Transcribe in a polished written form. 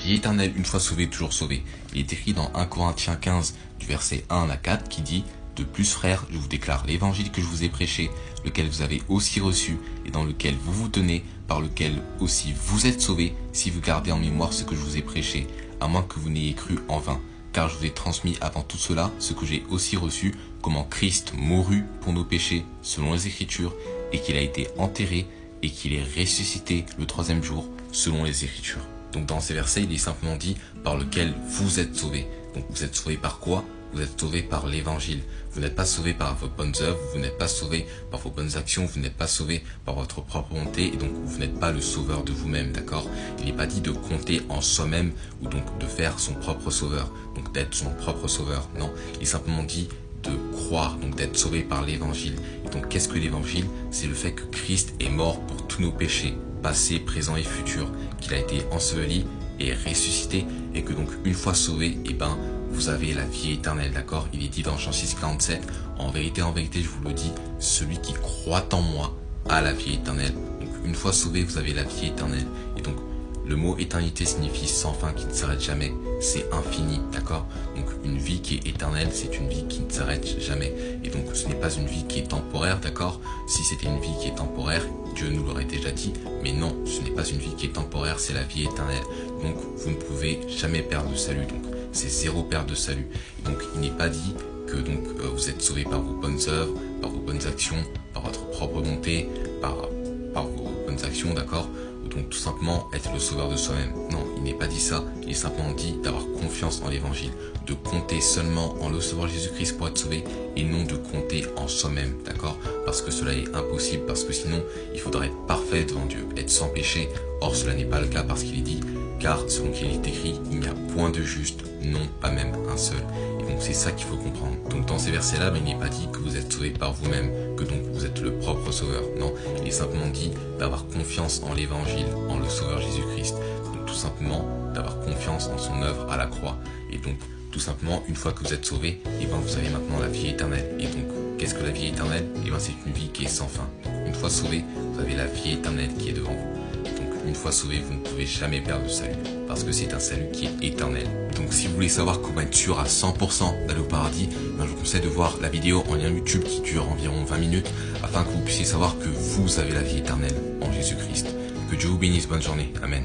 vie éternelle une fois sauvé, toujours sauvé. Il est écrit dans 1 Corinthiens 15 du verset 1 à 4 qui dit: de plus, frères, je vous déclare l'évangile que je vous ai prêché, lequel vous avez aussi reçu, et dans lequel vous vous tenez, par lequel aussi vous êtes sauvés, si vous gardez en mémoire ce que je vous ai prêché, à moins que vous n'ayez cru en vain. Car je vous ai transmis avant tout cela ce que j'ai aussi reçu, comment Christ mourut pour nos péchés, selon les Écritures, et qu'il a été enterré, et qu'il est ressuscité le troisième jour, selon les Écritures. Donc dans ces versets, il est simplement dit par lequel vous êtes sauvés. Donc vous êtes sauvés par quoi? Vous êtes sauvés par l'évangile. Vous n'êtes pas sauvés par vos bonnes œuvres, vous n'êtes pas sauvés par vos bonnes actions, vous n'êtes pas sauvés par votre propre volonté, et donc vous n'êtes pas le sauveur de vous-même, d'accord? Il n'est pas dit de compter en soi-même, ou donc de faire son propre sauveur, donc d'être son propre sauveur, non. Il est simplement dit de croire, donc d'être sauvé par l'évangile. Et donc qu'est-ce que l'évangile? C'est le fait que Christ est mort pour tous nos péchés, passés, présents et futurs, qu'il a été enseveli et ressuscité, et que donc une fois sauvé, vous avez la vie éternelle, d'accord? Il est dit dans Jean 6,47, en vérité, je vous le dis, celui qui croit en moi a la vie éternelle. Donc une fois sauvé, vous avez la vie éternelle. Et donc le mot éternité signifie sans fin, qui ne s'arrête jamais. C'est infini, d'accord? Donc une vie qui est éternelle, c'est une vie qui ne s'arrête jamais. Et donc ce n'est pas une vie qui est temporaire, d'accord? Si c'était une vie qui est temporaire, Dieu nous l'aurait déjà dit. Mais non, ce n'est pas une vie qui est temporaire, c'est la vie éternelle. Donc vous ne pouvez jamais perdre le salut. Donc c'est zéro perte de salut. Et donc il n'est pas dit que vous êtes sauvé par vos bonnes œuvres, par vos bonnes actions, par votre propre bonté, par vos bonnes actions, d'accord? Donc tout simplement être le sauveur de soi-même. Non, il n'est pas dit ça. Il est simplement dit d'avoir confiance en l'évangile, de compter seulement en le Sauveur Jésus-Christ pour être sauvé, et non de compter en soi-même, d'accord? Parce que cela est impossible, parce que sinon il faudrait être parfait devant Dieu, être sans péché. Or cela n'est pas le cas, parce qu'il est dit: car selon qu'il est écrit, il n'y a point de juste, non, pas même un seul. Et donc c'est ça qu'il faut comprendre. Donc dans ces versets-là, il n'est pas dit que vous êtes sauvé par vous-même, que donc vous êtes le propre sauveur. Non, il est simplement dit d'avoir confiance en l'évangile, en le Sauveur Jésus-Christ. Donc tout simplement d'avoir confiance en son œuvre à la croix. Et donc tout simplement, une fois que vous êtes sauvé, vous avez maintenant la vie éternelle. Et donc qu'est-ce que la vie éternelle? C'est une vie qui est sans fin. Donc une fois sauvé, vous avez la vie éternelle qui est devant vous. Une fois sauvé, vous ne pouvez jamais perdre le salut, parce que c'est un salut qui est éternel. Donc si vous voulez savoir comment être sûr à 100% d'aller au paradis, je vous conseille de voir la vidéo en lien YouTube qui dure environ 20 minutes, afin que vous puissiez savoir que vous avez la vie éternelle en Jésus-Christ. Que Dieu vous bénisse, bonne journée, Amen.